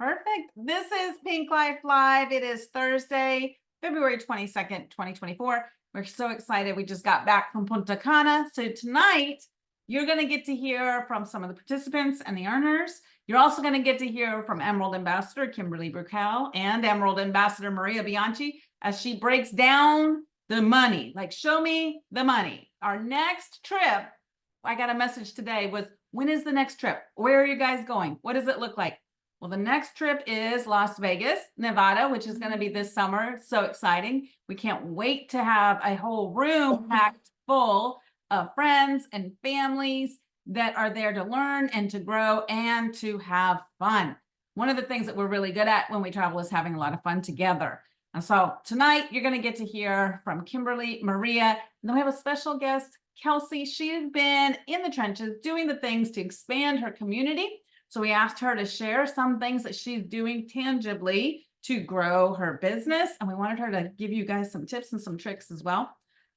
Perfect. This is Pink Life Live. It is Thursday, February 22nd, 2024. We're so excited. We just got back from Punta Cana. So tonight, you're going to get to hear from some of the participants and the earners. You're also going to get to hear from Emerald Ambassador Kimberly Bruchal and Emerald Ambassador Maria Biachi as she breaks down the money. Like, show me the money. Our next trip, I got a message today, was when is the next trip? Where are you guys going? What does it look like? Well, the next trip is Las Vegas, Nevada, which is going to be this summer. It's so exciting. We can't wait to have a whole room packed full of friends and families that are there to learn and to grow and to have fun. One of the things that we're really good at when we travel is having a lot of fun together. And so tonight you're going to get to hear from Kimberly, Maria, and then we have a special guest, Kelcie. She's been in the trenches doing the things to expand her community. So we asked her to share some things that she's doing tangibly to grow her business. And we wanted her to give you guys some tips and some tricks as well.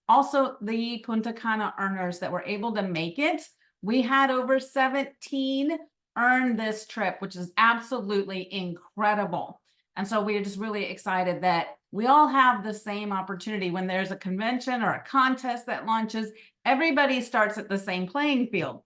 Also, the Punta Cana earners that were able to make it. We had over 17 earn this trip, which is absolutely incredible. And so we're just really excited that we all have the same opportunity. When there's a convention or a contest that launches, everybody starts at the same playing field.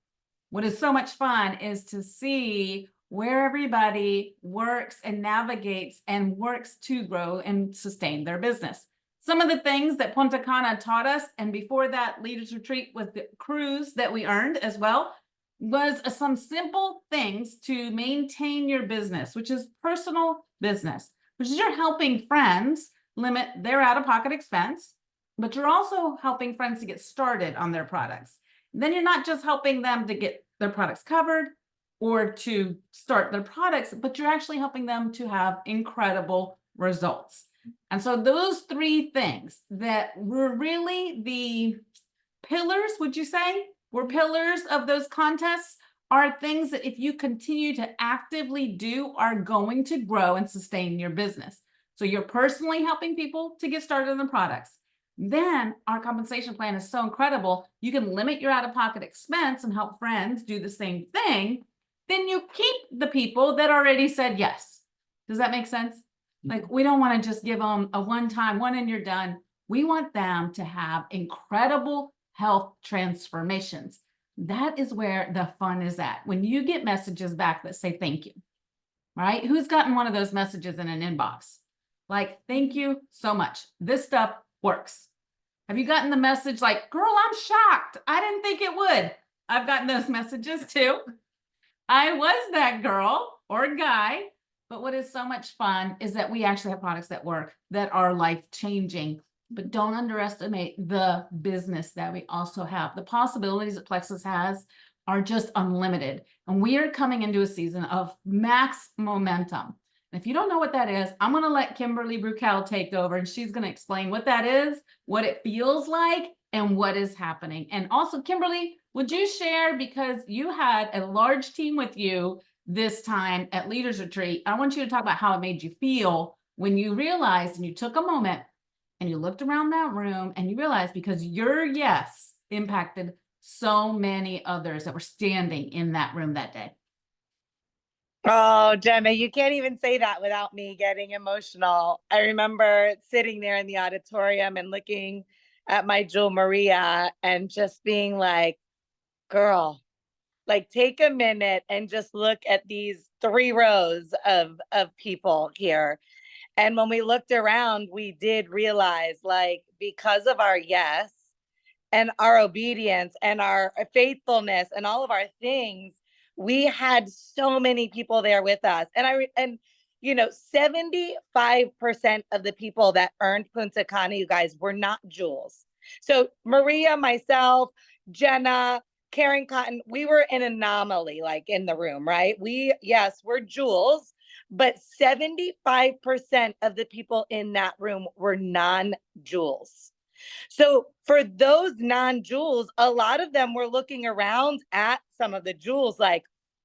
What is so much fun is to see where everybody works and navigates and works to grow and sustain their business. Some of the things that Punta Cana taught us, and before that Leaders Retreat with the cruise that we earned as well, was some simple things to maintain your business, which is personal business, which is you're helping friends limit their out-of-pocket expense, but you're also helping friends to get started on their products. Then you're not just helping them to get their products covered or to start their products, but you're actually helping them to have incredible results. And so those three things that were really the pillars, would you say, were pillars of those contests, are things that if you continue to actively do are going to grow and sustain your business. So you're personally helping people to get started on the products. Then our compensation plan is so incredible. You can limit your out-of-pocket expense and help friends do the same thing. Then you keep the people that already said yes. Does that make sense? Like, we don't want to just give them a one-time, one and you're done. We want them to have incredible health transformations. That is where the fun is at. When you get messages back that say thank you, right? Who's gotten one of those messages in an inbox? Like, thank you so much. This stuff works. Have you gotten the message like, girl, I'm shocked. I didn't think it would. I've gotten those messages too. I was that girl or guy. But what is so much fun is that we actually have products that work, that are life-changing. But don't underestimate the business that we also have. The possibilities that Plexus has are just unlimited. And we are coming into a season of max momentum. And if you don't know what that is, I'm going to let Kimberly Bruchal take over, and she's going to explain what that is, what it feels like, and what is happening. And also, Kimberly, would you share, because you had a large team with you this time at Leaders Retreat, I want you to talk about how it made you feel when you realized and you took a moment and you looked around that room and you realized because your yes impacted so many others that were standing in that room that day. Oh, Jenna, you can't even say that without me getting emotional. I remember sitting there in the auditorium and looking at my Jewel Maria and just being like, girl, like, take a minute and just look at these 3 rows of people here. And when we looked around, we did realize, like, because of our yes and our obedience and our faithfulness and all of our things, we had so many people there with us. And you know, 75% of the people that earned Punta Cana, you guys, were not jewels. So Maria, myself, Jenna, Karen Cotton, we were an anomaly, like, in the room, right? Yes, we're jewels, but 75% of the people in that room were non-jewels. So for those non-jewels, a lot of them were looking around at some of the jewels like,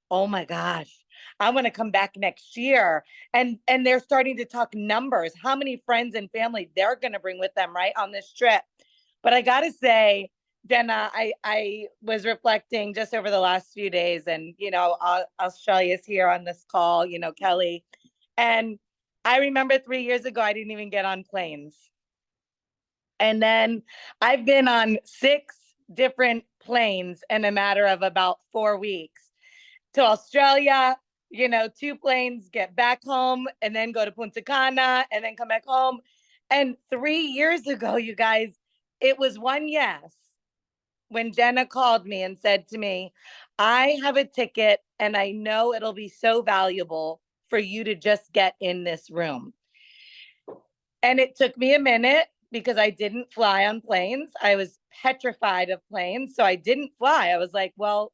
oh my gosh, I want to come back next year. And they're starting to talk numbers, how many friends and family they're going to bring with them, right, on this trip. But I got to say, Jenna, I was reflecting just over the last few days, and, you know, Australia's here on this call, you know, Kelly, And I remember 3 years ago, I didn't even get on planes. And then I've been on 6 different planes in a matter of about 4 weeks to Australia, 2 planes, get back home, and then go to Punta Cana, and then come back home. And 3 years ago, you guys, it was one yes when Jenna called me and said to me, I have a ticket and I know it'll be so valuable for you to just get in this room. And it took me a minute because I didn't fly on planes. I was petrified of planes. So I didn't fly. I was like, well,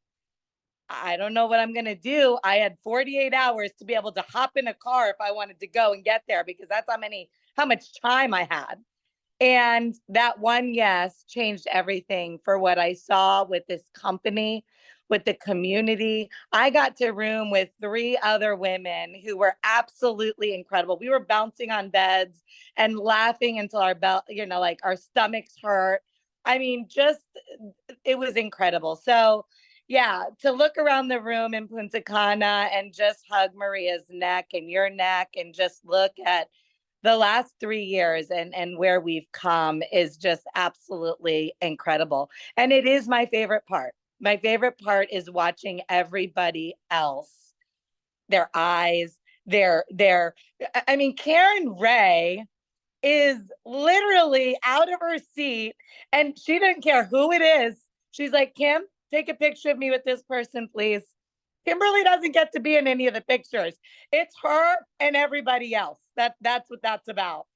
I don't know what I'm going to do. I had 48 hours to be able to hop in a car if I wanted to go and get there, because that's how much time I had. And that one yes changed everything for what I saw with this company, with the community. I got to room with 3 other women who were absolutely incredible. We were bouncing on beds and laughing until our like our stomachs hurt. I mean, just, it was incredible. So yeah, to look around the room in Punta Cana and just hug Maria's neck and your neck and just look at the last 3 years and where we've come is just absolutely incredible. And it is my favorite part. My favorite part is watching everybody else, their eyes, I mean, Karen Ray is literally out of her seat and she didn't care who it is. She's like, Kim, take a picture of me with this person, please. Kimberly doesn't get to be in any of the pictures. It's her and everybody else. That's what that's about.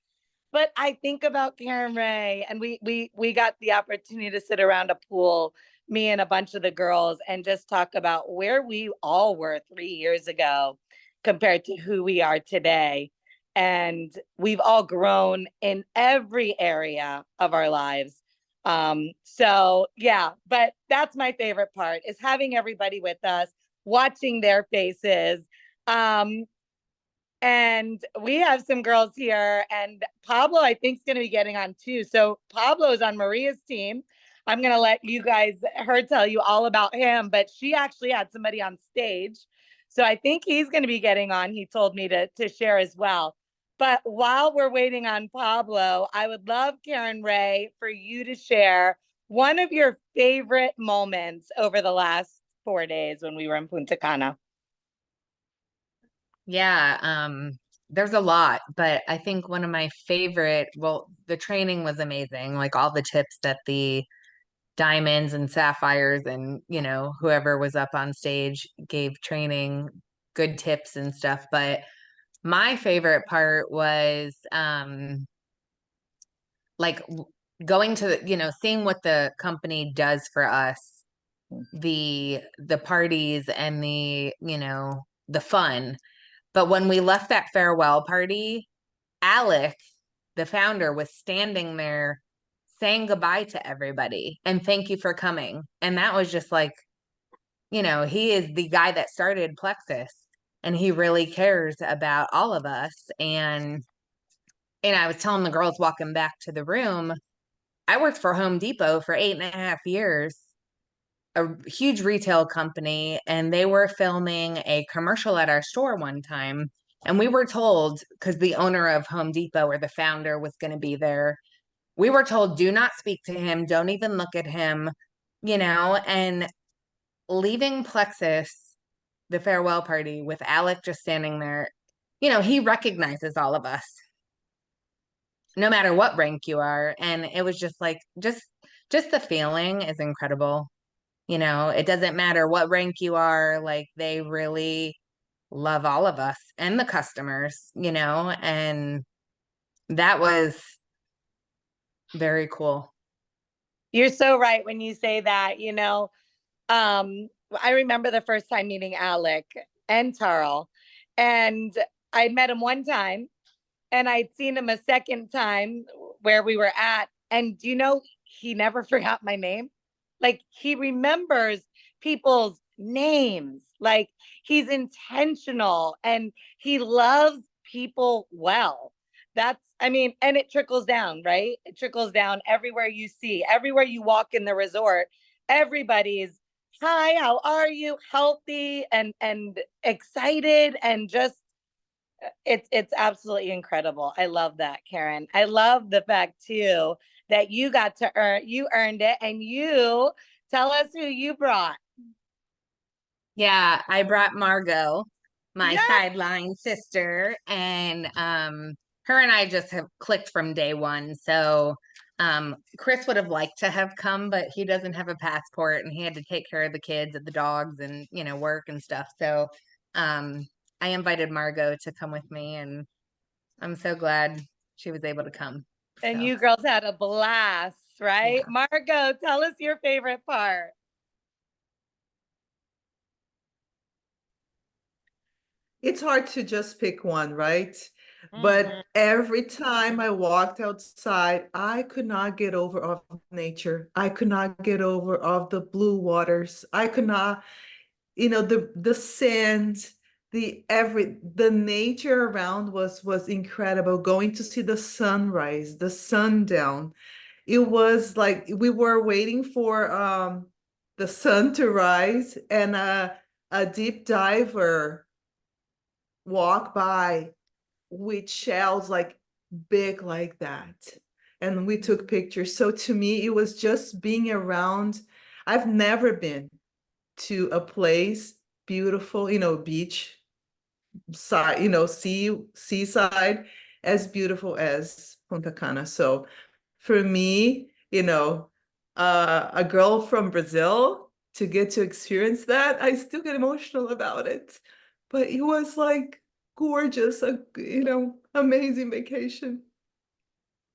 But I think about Karen Ray, and we got the opportunity to sit around a pool, me and a bunch of the girls, and just talk about where we all were 3 years ago compared to who we are today. And we've all grown in every area of our lives. So yeah, but that's my favorite part, is having everybody with us, watching their faces. And we have some girls here, and Pablo, I think, is going to be getting on too. So Pablo is on Maria's team. I'm going to let her tell you all about him, but she actually had somebody on stage. So I think he's going to be getting on. He told me to share as well. But while we're waiting on Pablo, I would love, Karen Ray, for you to share one of your favorite moments over the last 4 days when we were in Punta Cana. Yeah, there's a lot, but I think one of my favorite, well, the training was amazing. Like all the tips that the diamonds and sapphires and, whoever was up on stage gave training, good tips and stuff. But my favorite part was like going to, seeing what the company does for us, the parties and the fun. But when we left that farewell party, Alec, the founder, was standing there saying goodbye to everybody and thank you for coming. And that was just like, he is the guy that started Plexus and he really cares about all of us. And I was telling the girls walking back to the room, I worked for Home Depot for 8.5 years, a huge retail company, and they were filming a commercial at our store one time. And we were told, because the owner of Home Depot or the founder was going to be there, we were told, do not speak to him. Don't even look at him, and leaving Plexus, the farewell party with Alec just standing there, he recognizes all of us, no matter what rank you are. And it was just like, just the feeling is incredible. It doesn't matter what rank you are, like they really love all of us and the customers, and that was very cool. You're so right when you say that. I remember the first time meeting Alec and Tarl, and I'd met him one time and I'd seen him a second time where we were at, and he never forgot my name. Like, he remembers people's names. Like, he's intentional and he loves people well. And it trickles down, right? It trickles down everywhere you see, everywhere you walk in the resort. Everybody's, hi, how are you? Healthy and excited, and just It's absolutely incredible. I love that, Karen. I love the fact too that you got to you earned it, and you tell us who you brought. Yeah, I brought Margot, my Yeah. sideline sister, and her and I just have clicked from day one. So Chris would have liked to have come, but he doesn't have a passport and he had to take care of the kids and the dogs and, you know, work and stuff. So I invited Margot to come with me, and I'm so glad she was able to come. And So, you girls had a blast, right? yeah. Margot, tell us your favorite part. It's hard to just pick one, right? But every time I walked outside, I could not get over of nature. I could not get over of the blue waters. I could not, you know, the sand, the nature around was incredible. Going to see the sunrise, the sundown. It was like we were waiting for the sun to rise, and a deep diver walk by with shells like big like that, and we took pictures. So to me, it was just being around. I've never been to a place beautiful, you know, beach side, you know, seaside, as beautiful as Punta Cana. So for me, you know, a girl from Brazil, to get to experience that, I still get emotional about it. But it was like gorgeous, you know, amazing vacation.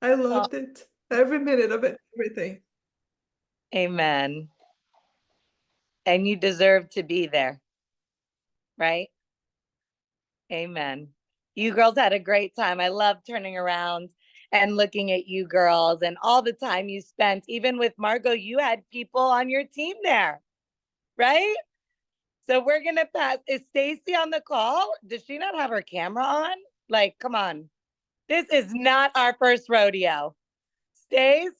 I loved it. Every minute of it, everything. Amen. And you deserve to be there, right? Amen. You girls had a great time. I love turning around and looking at you girls and all the time you spent. Even with Margot, you had people on your team there, right? So we're gonna pass. Is Stacy on the call? Does she not have her camera on? Like, come on. This is not our first rodeo. Stace,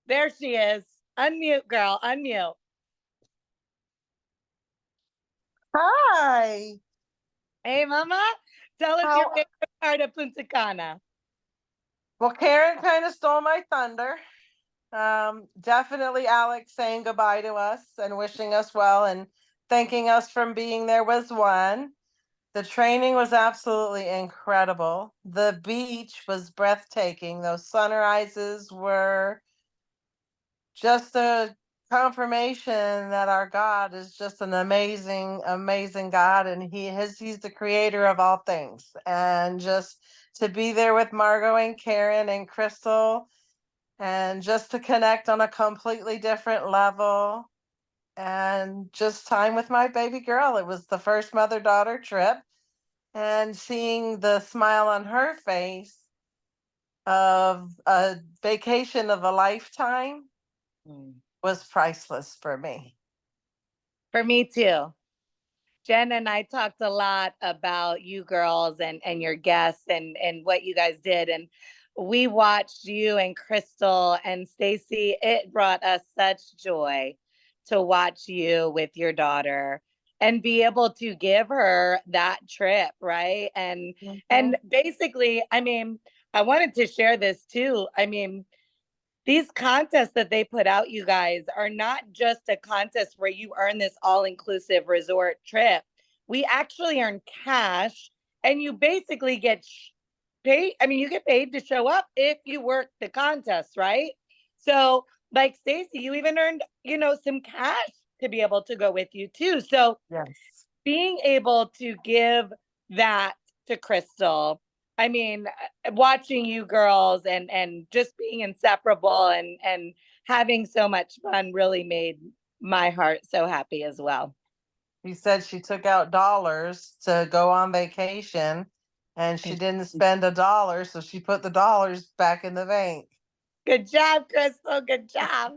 there she is. Unmute, girl, unmute. Hi. Hey, mama, tell us your How- favorite part of Punta Cana. Well, Karen kind of stole my thunder. Definitely Alex saying goodbye to us and wishing us well and thanking us from being there was one. The training was absolutely incredible. The beach was breathtaking. Those sunrises were just a confirmation that our God is just an amazing, amazing God, and he's the creator of all things. And just to be there with Margot and Karen and Crystal, and just to connect on a completely different level, and just time with my baby girl. It was the first mother-daughter trip, and seeing the smile on her face of a vacation of a lifetime was priceless for me. For me too. Jen and I talked a lot about you girls and your guests and what you guys did. And we watched you and Crystal and Stacy. It brought us such joy to watch you with your daughter and be able to give her that trip, right? And basically, I mean, I wanted to share this too. I mean, these contests that they put out, you guys, are not just a contest where you earn this all-inclusive resort trip. We actually earn cash, and you basically get paid. I mean, you get paid to show up if you work the contest, right? So, like Stacy, you even earned, you know, some cash to be able to go with you too. So, Yes. being able to give that to Crystal, I mean, watching you girls and just being inseparable and having so much fun really made my heart so happy as well. He said she took out dollars to go on vacation, and she didn't spend a dollar, so she put the dollars back in the bank. Good job, Crystal. Good job.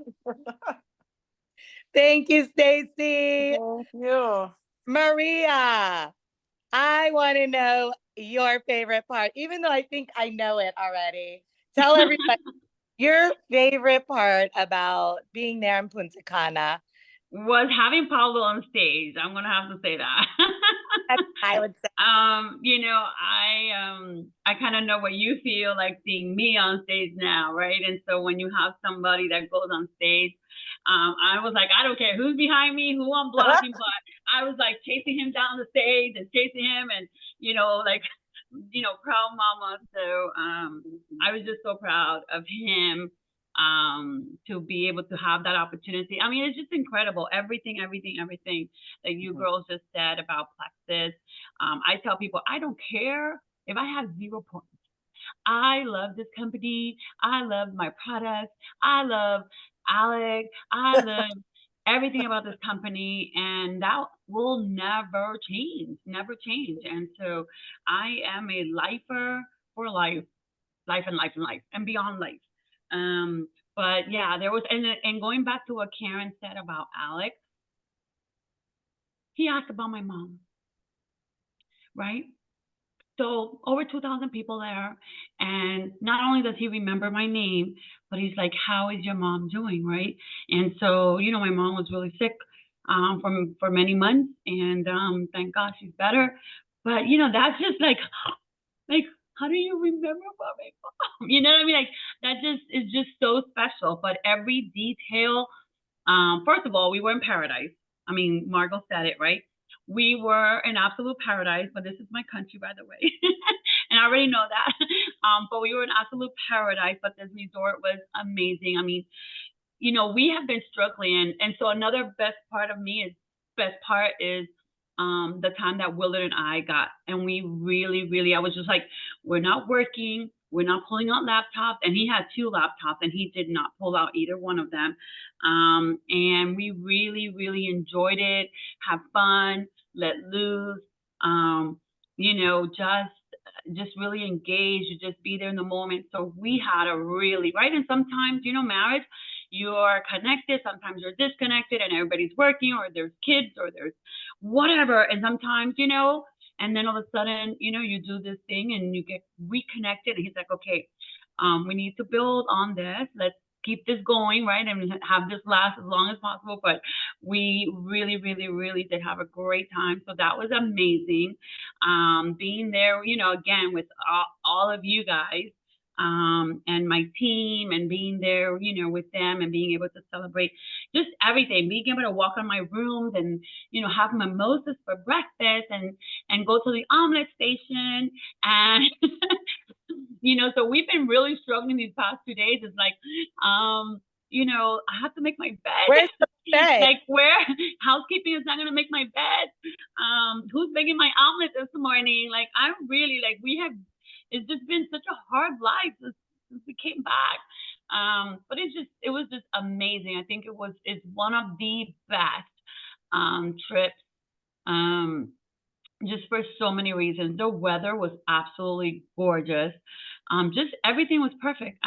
Thank you, Stacy. Thank you. Maria, I want to know your favorite part, even though I think I know it already. Tell everybody your favorite part about being there in Punta Cana. Was having Pablo on stage. I'm gonna have to say that. I would say You know, I kind of know what you feel like seeing me on stage now, right? And so when you have somebody that goes on stage, I was like, I don't care who's behind me, who I'm blocking, but I was like chasing him down the stage and chasing him, and you know, like, you know, proud mama. So I was just so proud of him to be able to have that opportunity. I mean, it's just incredible. Everything that you girls just said about Plexus. I tell people, I don't care if I have 0 points. I love this company. I love my products. I love Alec. I love everything about this company, and that will never change, never change. And so I am a lifer for life, life and life and life and beyond life. But yeah, there was, and going back to what Karen said about Alec, he asked about my mom, right? So over 2,000 people there, and not only does he remember my name, but he's like, "How is your mom doing?" Right? And so, you know, my mom was really sick for many months, and thank God she's better. But you know, that's just like how do you remember about my mom? You know what I mean? Like that just is just so special. But every detail, first of all, we were in paradise. I mean, Margot said it, right? We were in absolute paradise, but this is my country, by the way. And I already know that. But we were in absolute paradise, but this resort was amazing. I mean, you know, we have been struggling. And so another best part is the time that Willard and I got. And we really, I was just like, we're not working. We're not pulling out laptops. And he had 2 laptops, and he did not pull out either one of them. And we really enjoyed it, have fun, let loose, you know, just really engage, just be there in the moment. So we had a really, right? And sometimes, you know, marriage, you're connected, sometimes you're disconnected, and everybody's working, or there's kids, or there's whatever. And sometimes, you know, and then all of a sudden, you know, you do this thing and you get reconnected. And he's like, okay, we need to build on this. Let's keep this going, right? And have this last as long as possible. But we really did have a great time. So that was amazing. Being there, you know, again, with all of you guys. And my team, and being there, you know, with them, and being able to celebrate just everything, being able to walk on my rooms, and, you know, have mimosas for breakfast, and go to the omelet station. And, you know, so we've been really struggling these past 2 days. It's like, you know, I have to make my bed. Where's the bed? Like, where housekeeping is not going to make my bed. Who's making my omelet this morning? Like, I'm really like, it's just been such a hard life since we came back. But it was just amazing. I think it's one of the best trips, just for so many reasons. The weather was absolutely gorgeous. Just everything was perfect.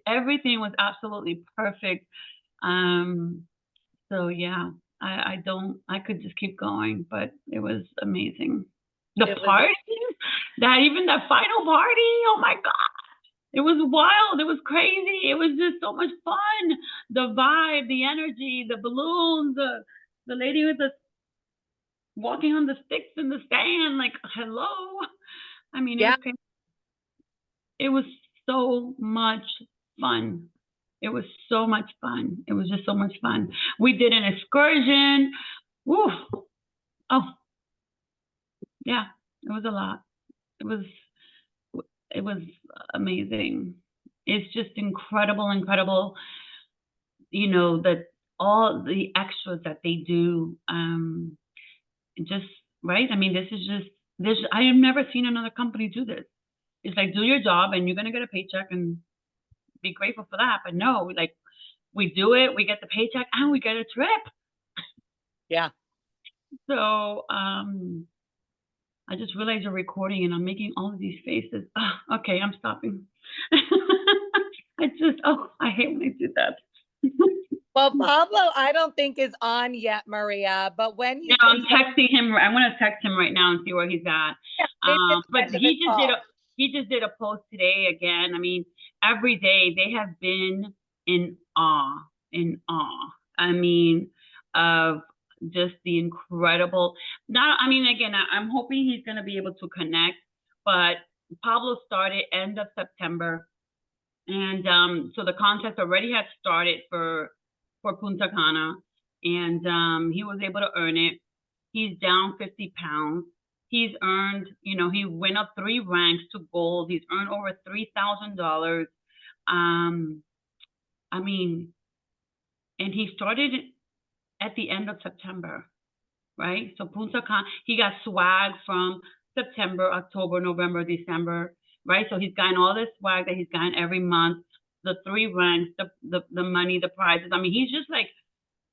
Everything was absolutely perfect. So yeah, I could just keep going, but it was amazing. The party, even the final party, oh my God, it was wild. It was crazy. It was just so much fun. The vibe, the energy, the balloons, the lady with the walking on the sticks in the stand, like, hello. I mean, Yeah. It was so much fun. It was so much fun. It was just so much fun. We did an excursion. Woo. Oh, yeah, it was a lot. It was amazing. It's just incredible. You know, that all the extras that they do, just right. I mean, I have never seen another company do this. It's like, do your job and you're gonna get a paycheck and be grateful for that. But no, like, we do it, we get the paycheck, and we get a trip. Yeah. So I just realized you're recording and I'm making all of these faces. Oh, okay, I'm stopping. I hate when I do that. Well, Pablo, I don't think is on yet, Maria, but when you I'm texting him. I want to text him right now and see where he's at. But he just did a post today again. I mean, every day they have been in awe. I mean, of just the incredible, I mean, again, I'm hoping he's going to be able to connect, but Pablo started end of September. And so the contest already had started for Punta Cana, and he was able to earn it. He's down 50 pounds. He's earned, he went up 3 ranks to gold. He's earned over $3,000. I mean, and he started at the end of September, right? So Punta Cana, he got swag from September, October, November, December, right? So he's gotten all this swag that he's gotten every month, the 3 ranks, the money, the prizes. I mean, he's just like,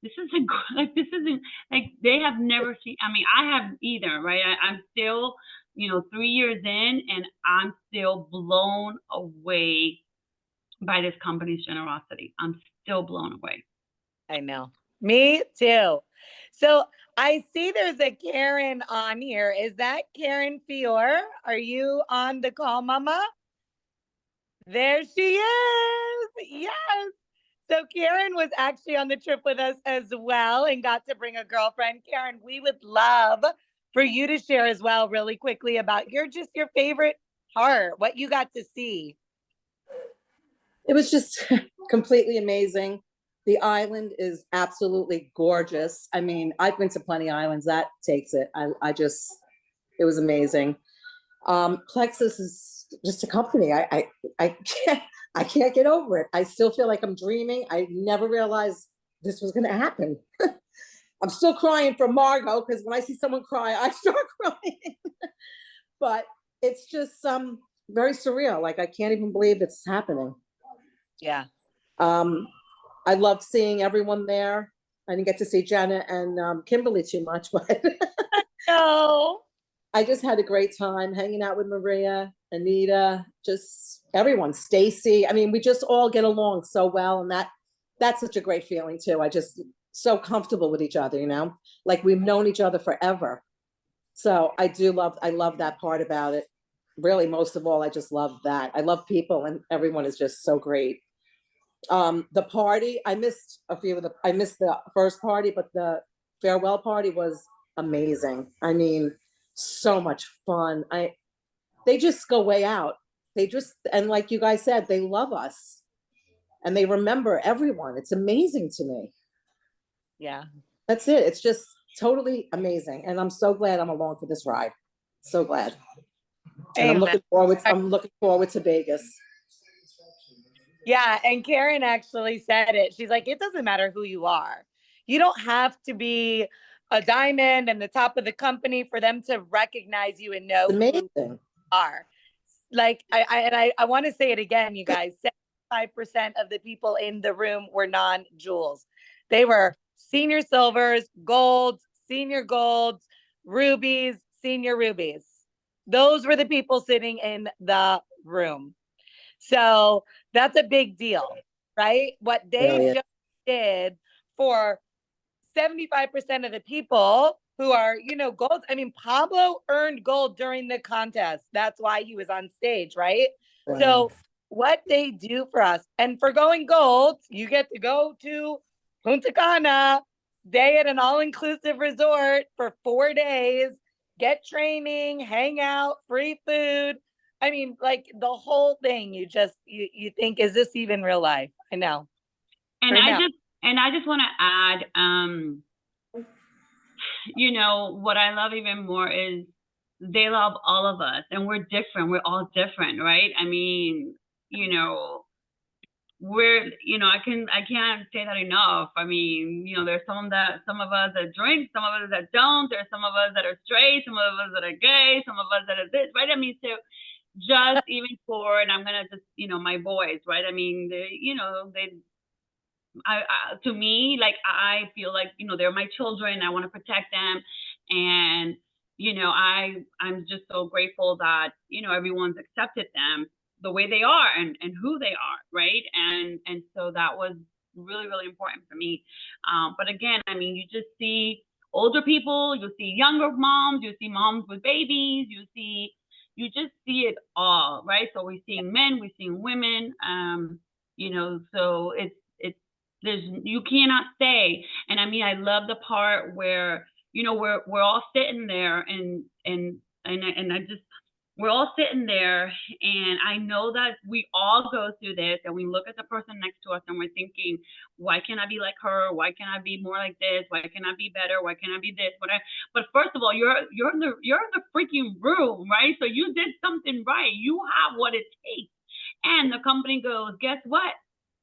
this isn't like they have never seen. I mean, I haven't either, right? I'm still, 3 years in, and I'm still blown away by this company's generosity. I'm still blown away. I know. Me too. So I see there's a Karen on here. Is that Karen Fior? Are you on the call, Mama? There she is. Yes. So Karen was actually on the trip with us as well and got to bring a girlfriend. Karen, we would love for you to share as well really quickly about your favorite part, what you got to see. It was just completely amazing. The island is absolutely gorgeous. I mean, I've been to plenty of islands. That takes it. It was amazing. Plexus is just a company. I can't get over it. I still feel like I'm dreaming. I never realized this was going to happen. I'm still crying for Margot, because when I see someone cry, I start crying. But it's just very surreal. Like, I can't even believe it's happening. Yeah. I loved seeing everyone there. I didn't get to see Jenna and Kimberly too much, but No. I just had a great time hanging out with Maria, Anita, just everyone, Stacy. I mean, we just all get along so well, and that's such a great feeling too. I just so comfortable with each other, like we've known each other forever. So I love that part about it. Really, most of all, I just love that. I love people, and everyone is just so great. The party, I missed the first party, but the farewell party was amazing. I mean, so much fun. They just go way out. And like you guys said, they love us and they remember everyone. It's amazing to me. Yeah. That's it. It's just totally amazing. And I'm so glad I'm along for this ride. So glad. And I'm looking forward to Vegas. Yeah, and Karen actually said it. She's like, it doesn't matter who you are. You don't have to be a diamond and the top of the company for them to recognize you and know who you are. Like, I want to say it again, you guys. 75% of the people in the room were non-jewels. They were senior silvers, golds, senior golds, rubies, senior rubies. Those were the people sitting in the room. So that's a big deal, right? What they just did for 75% of the people who are, gold. I mean, Pablo earned gold during the contest. That's why he was on stage, right? Wow. So what they do for us, and for going gold, you get to go to Punta Cana, stay at an all-inclusive resort for 4 days, get training, hang out, free food. I mean, like the whole thing, you think, is this even real life? I know. And I just want to add, what I love even more is they love all of us, and we're different. We're all different, right? I mean, we're, I can't say that enough. I mean, there's some of us that drink, some of us that don't. There's some of us that are straight, some of us that are gay, some of us that are this, right? I mean, so just even for, and I'm gonna just, my boys, right? I mean, to me, like, I feel like, they're my children. I want to protect them, and I'm just so grateful that everyone's accepted them the way they are and who they are, right? And so that was really, really important for me. But again, I mean, you just see older people, you see younger moms, you see moms with babies, you just see it all, right? So we're seeing men, we're seeing women, so it's You cannot say. And I mean, I love the part where, you know, we're all sitting there and I just, we're all sitting there, and I know that we all go through this, and we look at the person next to us and we're thinking, why can't I be like her? Why can't I be more like this? Why can't I be better? Why can't I be this? But first of all, you're in the freaking room, right? So you did something right. You have what it takes. And the company goes, guess what?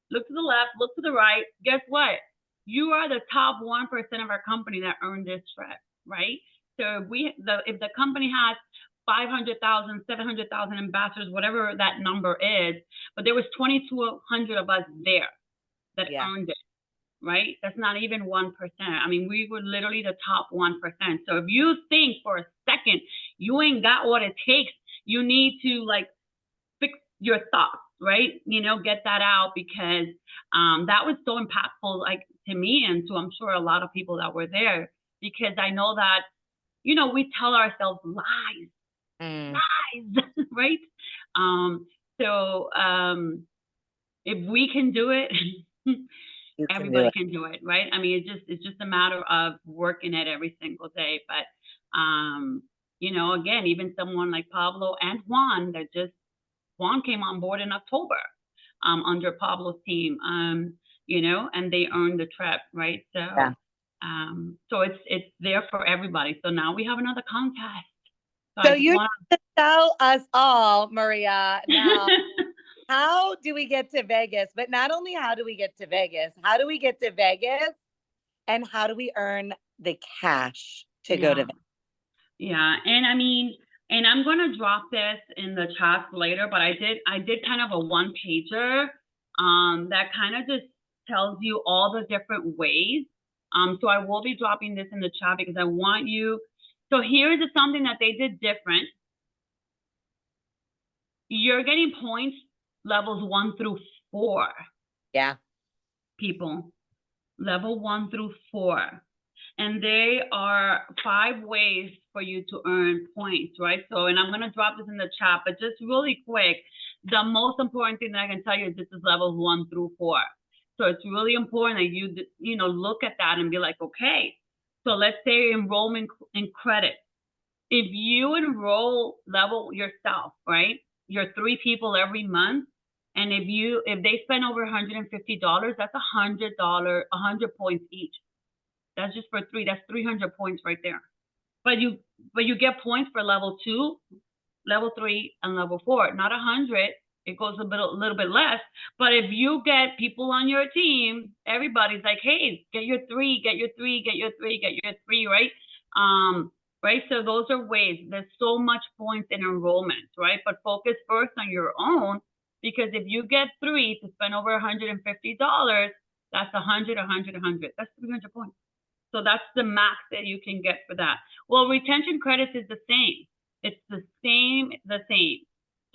Look to the left, look to the right. Guess what? You are the top 1% of our company that earned this trip, right? So if the company has 500,000, 700,000 ambassadors, whatever that number is, but there was 2,200 of us there that earned it, right? That's not even 1%. I mean, we were literally the top 1%. So if you think for a second you ain't got what it takes, you need to like fix your thoughts, right? You know, get that out, because that was so impactful, like to me and to I'm sure a lot of people that were there, because I know that, you know, we tell ourselves lies. Right? So if we can do it, everybody can do it, right? I mean, it's just a matter of working it every single day. But you know, again, even someone like Pablo and Juan Juan came on board in October under Pablo's team, you know, and they earned the trip, right? So so it's there for everybody. So now we have another contest. So you're going to tell us all, Maria, now, how do we get to Vegas? But not only how do we get to Vegas, how do we get to Vegas, and how do we earn the cash to go to Vegas? Yeah, and I mean, and I'm going to drop this in the chat later, but I did kind of a one-pager that kind of just tells you all the different ways. So I will be dropping this in the chat because I want you. So here's something that they did different. You're getting points levels 1 through 4. Yeah. People, level 1 through 4. And they are 5 ways for you to earn points, right? So, and I'm going to drop this in the chat, but just really quick, the most important thing that I can tell you is this is levels 1 through 4. So it's really important that you know, look at that and be like, okay, so let's say enrollment in credit. If you enroll level yourself, right? You're 3 people every month. And if they spend over $150, that's $100, 100 points each. That's just for 3. That's 300 points right there. But you get points for level 2, level 3, and level 4. Not 100. It goes a little bit less. But if you get people on your team, everybody's like, hey, get your 3, get your 3, get your 3, get your 3, right? Right. So those are ways. There's so much points in enrollment, right? But focus first on your own, because if you get 3 to spend over $150, that's 100, 100, 100. That's 300 points. So that's the max that you can get for that. Well, retention credits is the same. It's the same.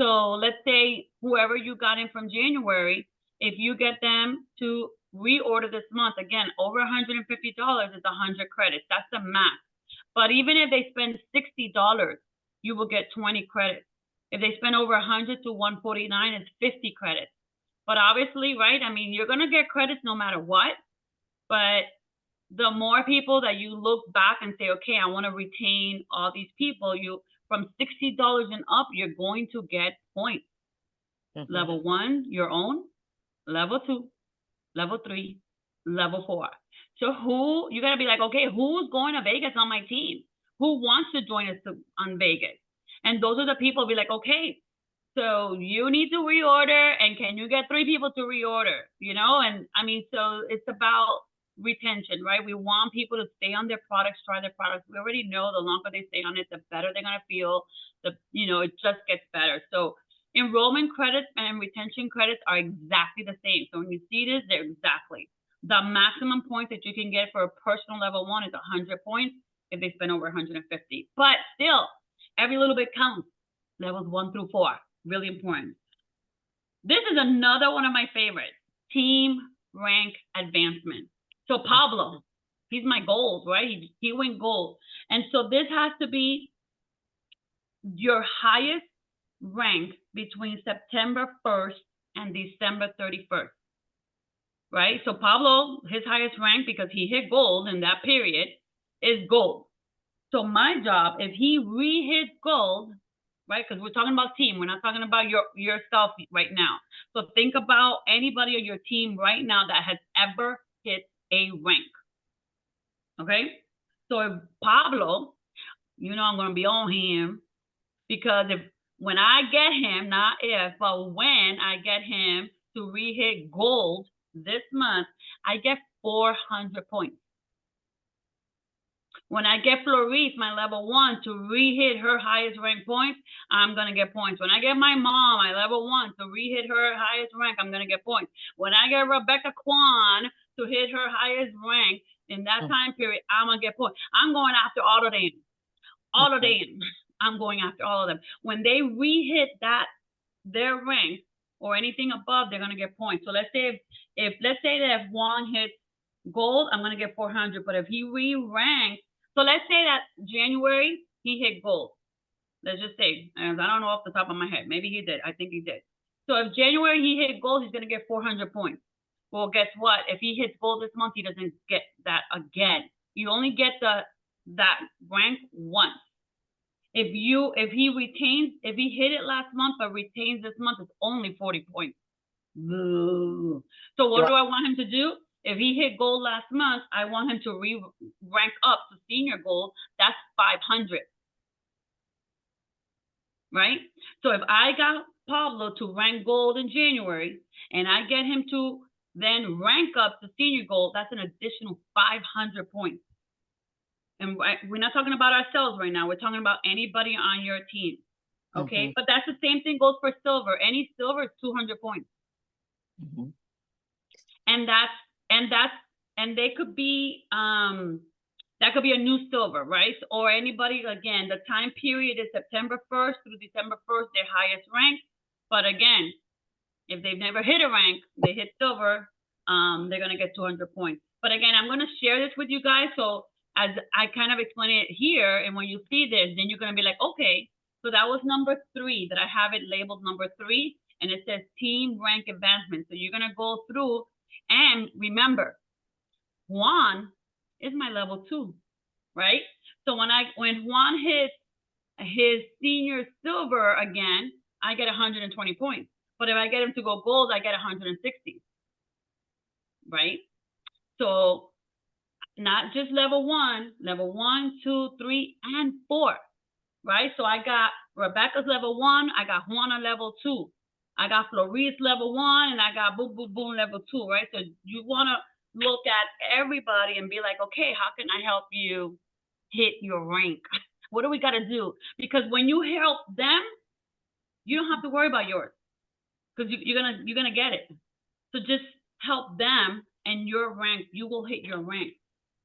So let's say whoever you got in from January, if you get them to reorder this month, again, over $150 is 100 credits. That's the max. But even if they spend $60, you will get 20 credits. If they spend over 100 to 149, it's 50 credits. But obviously, right? I mean, you're going to get credits no matter what. But the more people that you look back and say, okay, I want to retain all these people, from $60 and up, you're going to get points. Level 1, your own. Level 2, level 3, level 4. So you got to be like, okay, who's going to Vegas on my team? Who wants to join us on Vegas? And those are the people be like, okay, so you need to reorder, and can you get 3 people to reorder? You know, and I mean, so it's about retention, right? We want people to stay on their products, try their products. We already know the longer they stay on it, the better they're gonna feel. It just gets better. So enrollment credits and retention credits are exactly the same. So when you see this, they're exactly. The maximum points that you can get for a personal level 1 is 100 points if they spend over 150. But still, every little bit counts. Levels 1 through 4, really important. This is another one of my favorites, team rank advancement. So Pablo, he's my gold, right? He went gold. And so this has to be your highest rank between September 1st and December 31st. right? So Pablo, his highest rank, because he hit gold in that period, is gold. So my job, if he re-hits gold, right? Because we're talking about team, we're not talking about yourself right now. So think about anybody on your team right now that has ever hit a rank. Okay? So if Pablo, you know I'm gonna be on him, because when I get him, not if, but when I get him to re-hit gold this month, I get 400 points. When I get Florice, my level 1, to re-hit her highest rank points, I'm going to get points. When I get my mom, my level 1, to re-hit her highest rank, I'm going to get points. When I get Rebecca Kwan to hit her highest rank in that time period, I'm going to get points. I'm going after all of them. All of them. I'm going after all of them. When they re-hit their rank or anything above, they're going to get points. So let's say let's say that if Juan hits gold, I'm going to get 400. But if he re-ranks, so let's say that January he hit gold. Let's just say, and I don't know off the top of my head, maybe he did. I think he did. So if January he hit gold, he's going to get 400 points. Well, guess what? If he hits gold this month, he doesn't get that again. You only get that rank once. If he hit it last month but retains this month, it's only 40 points. Boo. So what do I want him to do? If he hit gold last month, I want him to rank up to senior gold. That's 500. Right? So if I got Pablo to rank gold in January and I get him to then rank up to senior gold, that's an additional 500 points. And we're not talking about ourselves right now. We're talking about anybody on your team. Okay? But that's the same thing goes for silver. Any silver is 200 points. And they could be that could be a new silver, right? Or anybody, again, the time period is September 1st through December 1st, their highest rank. But again, if they've never hit a rank, they hit silver, they're gonna get 200 points. But again, I'm gonna share this with you guys. So as I kind of explain it here, and when you see this, then you're gonna be like, okay, so that was number 3, that I have it labeled number 3, and it says team rank advancement. So you're gonna go through and remember, Juan is my level 2, right? So when Juan hits his senior silver again, I get 120 points. But if I get him to go gold, I get 160, right? So not just level 1, 2, 3, and 4, right? So I got Rebecca's level 1, I got Juana level 2, I got Florice level 1, and I got Boom Boom Boom level 2, right? So you want to look at everybody and be like, okay, how can I help you hit your rank? What do we got to do? Because when you help them, you don't have to worry about yours, because you're gonna get it. So just help them, and your rank, you will hit your rank.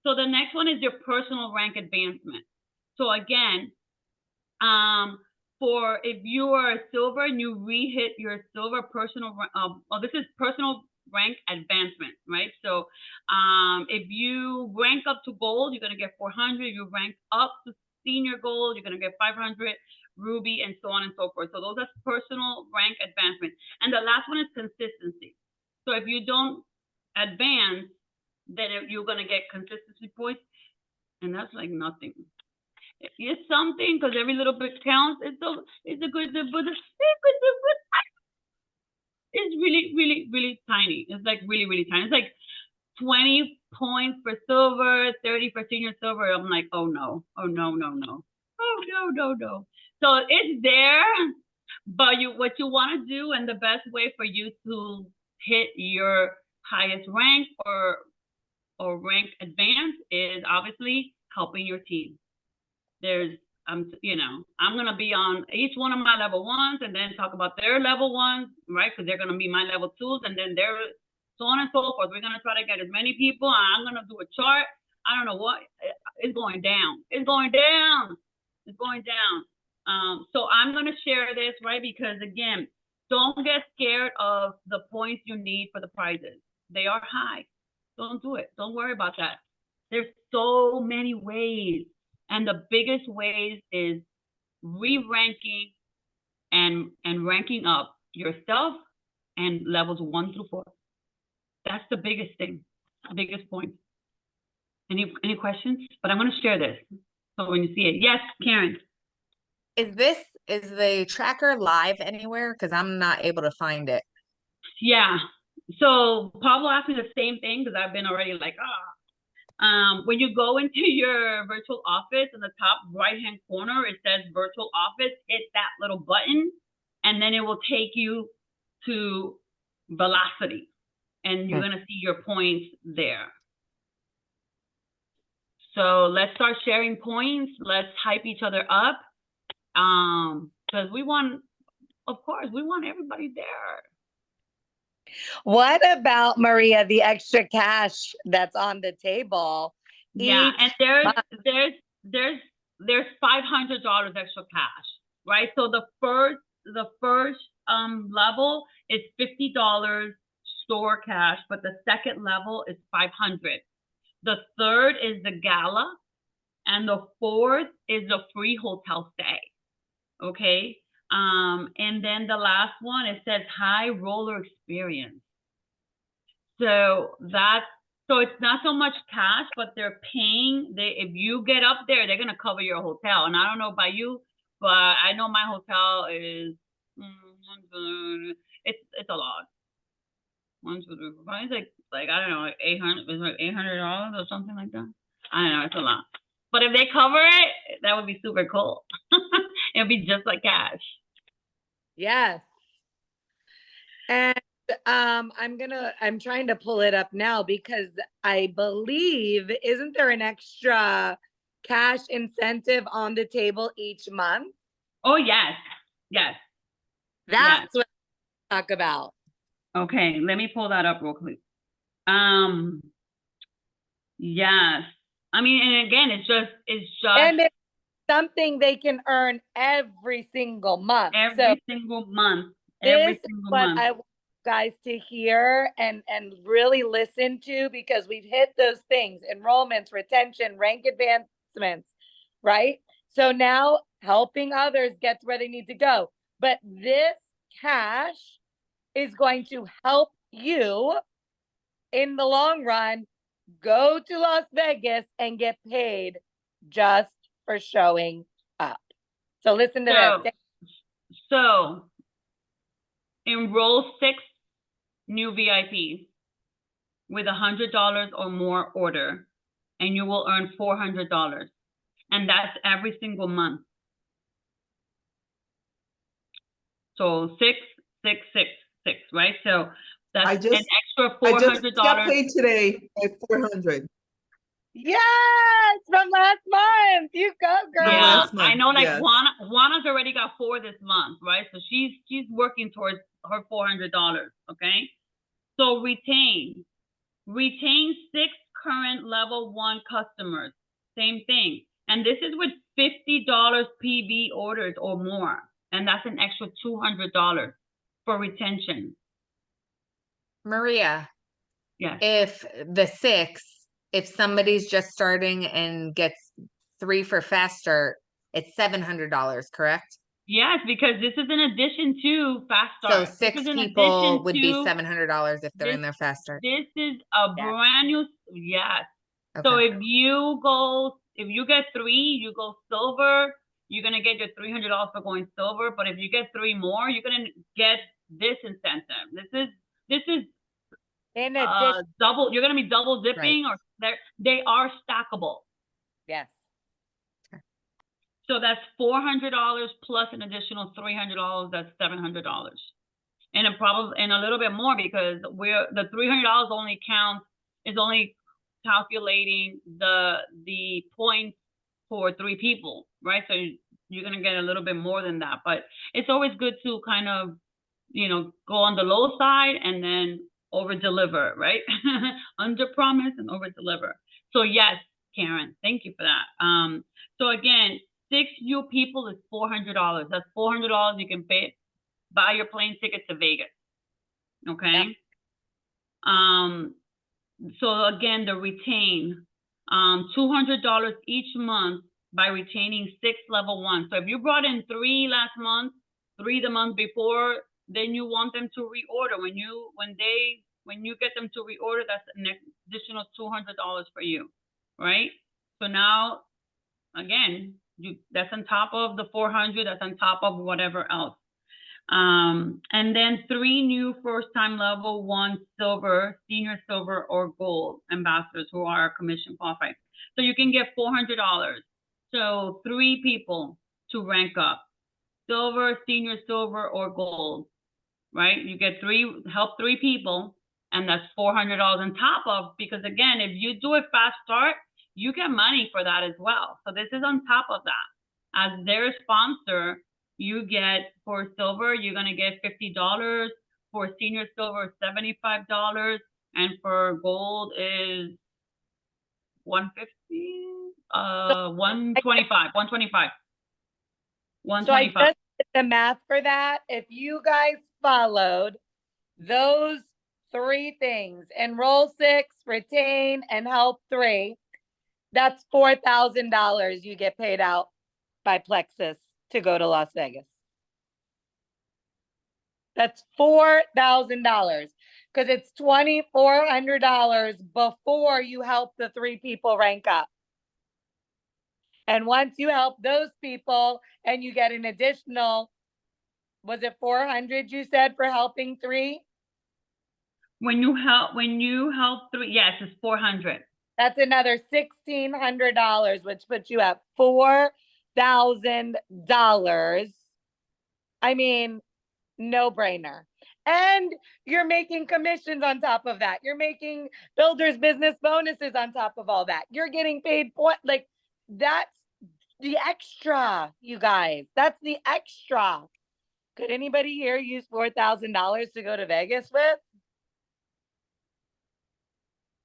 So the next one is your personal rank advancement. So again, for if you are a silver and you re-hit your silver personal, this is personal rank advancement, right? So if you rank up to gold, you're gonna get 400. You rank up to senior gold, you're gonna get 500, ruby, and so on and so forth. So those are personal rank advancement. And the last one is consistency. So if you don't advance, then you're gonna get consistency points, and that's like nothing. It's something, because every little bit counts. It's really, really, really tiny. It's like really, really tiny. It's like 20 points for silver, 30 for senior silver. I'm like, oh no, oh no, no, no, oh no, no, no. So it's there, but what you want to do, and the best way for you to hit your highest rank or rank advance is obviously helping your team. There's I'm gonna be on each one of my level 1s and then talk about their level 1s, right? Because they're gonna be my level 2s, and then they're so on and so forth. We're gonna try to get as many people. I'm gonna do a chart. I don't know what. It's going down. It's going down. It's going down. So I'm gonna share this, right? Because again, don't get scared of the points you need for the prizes. They are high. Don't do it. Don't worry about that. There's so many ways. And the biggest ways is re-ranking and ranking up yourself and levels 1 through 4. That's the biggest thing, the biggest point. Any questions? But I'm going to share this. So when you see it, yes, Karen. Is the tracker live anywhere? Because I'm not able to find it. Yeah. So Pablo asked me the same thing because I've been already like, when you go into your virtual office in the top right-hand corner, it says virtual office, hit that little button, and then it will take you to Velocity, and you're going to see your points there. So let's start sharing points. Let's hype each other up. Because we want, of course, we want everybody there. What about, Maria, the extra cash that's on the table? Yeah, each and there's $500 extra cash, right? So the first level is $50 store cash, but the second level is $500. The third is the gala, and the fourth is the free hotel stay. Okay. And then the last one, it says high roller experience. So it's not so much cash, but they're paying. If you get up there, they're gonna cover your hotel. And I don't know about you, but I know my hotel is it's a lot. It's like I don't know, like $800 or something like that. I don't know, it's a lot. But if they cover it, that would be super cool. It'll be just like cash. Yes. And I'm trying to pull it up now because I believe, isn't there an extra cash incentive on the table each month? Oh, yes. Yes. That's what I talk about. Okay, let me pull that up real quick. Yes. I mean, and again, it's just And it's something they can earn every single month. Every single month. This is what I want you guys to hear and really listen to, because we've hit those things: enrollments, retention, rank advancements, right? So now helping others get to where they need to go. But this cash is going to help you in the long run go to Las Vegas and get paid just for showing up. So listen to this. So enroll 6 new VIPs with $100 or more order, and you will earn $400. And that's every single month. So 6, 6, 6, 6, right? So that's an extra $400. I just got paid today at $400. Yes, from last month. You go, girl. Yeah, I know. Like Juana's already got 4 this month, right? So she's working towards her $400. Okay. So retain 6 current level 1 customers. Same thing, and this is with $50 PV orders or more, and that's an extra $200 for retention. Maria, yes. If somebody's just starting and gets 3 for fast start, it's $700, correct? Yes, because this is in addition to fast start. So 6 people would be $700 if they're in their fast start. This is a brand new, yes. Okay. So if you get 3, you go silver, you're gonna get your $300 for going silver. But if you get 3 more, you're gonna get this incentive. This is in addition, double. You're gonna be double dipping, right. Or they are stackable. Yes. So that's $400 plus an additional $300. That's $700, and a little bit more, because the $300 is only calculating the points for 3 people, right? So you're gonna get a little bit more than that, but it's always good to kind of, go on the low side and then over deliver, right? Under promise and over deliver. So yes, Karen, thank you for that. So again, 6 new people is $400. That's $400 you can buy your plane ticket to Vegas. Okay. Yep. So again, the retain, $200 each month by retaining 6 level 1. So if you brought in 3 last month, 3 the month before, then you want them to reorder when they When you get them to reorder, that's an additional $200 for you, right? So now, again, that's on top of the 400. That's on top of whatever else. And then 3 new first-time level 1 silver, senior silver, or gold ambassadors who are commission qualified. So you can get $400. So 3 people to rank up: silver, senior silver, or gold. Right? You get 3 people, and that's $400 on top of, because again, if you do a fast start, you get money for that as well. So this is on top of that. As their sponsor, you get, for silver, you're going to get $50. For senior silver, $75. And for gold is $150, $125. So I just did the math for that. If you guys followed those 3 things, enroll 6, retain, and help 3, that's $4,000 you get paid out by Plexus to go to Las Vegas. That's $4,000 because it's $2,400 before you help the 3 people rank up. And once you help those people and you get an additional, was it 400 you said for helping 3? When you help 3, yes, it's 400. That's another $1,600, which puts you at $4,000. I mean, no brainer. And you're making commissions on top of that. You're making builders business bonuses on top of all that. You're getting paid like that's the extra, you guys. That's the extra. Could anybody here use $4,000 to go to Vegas with?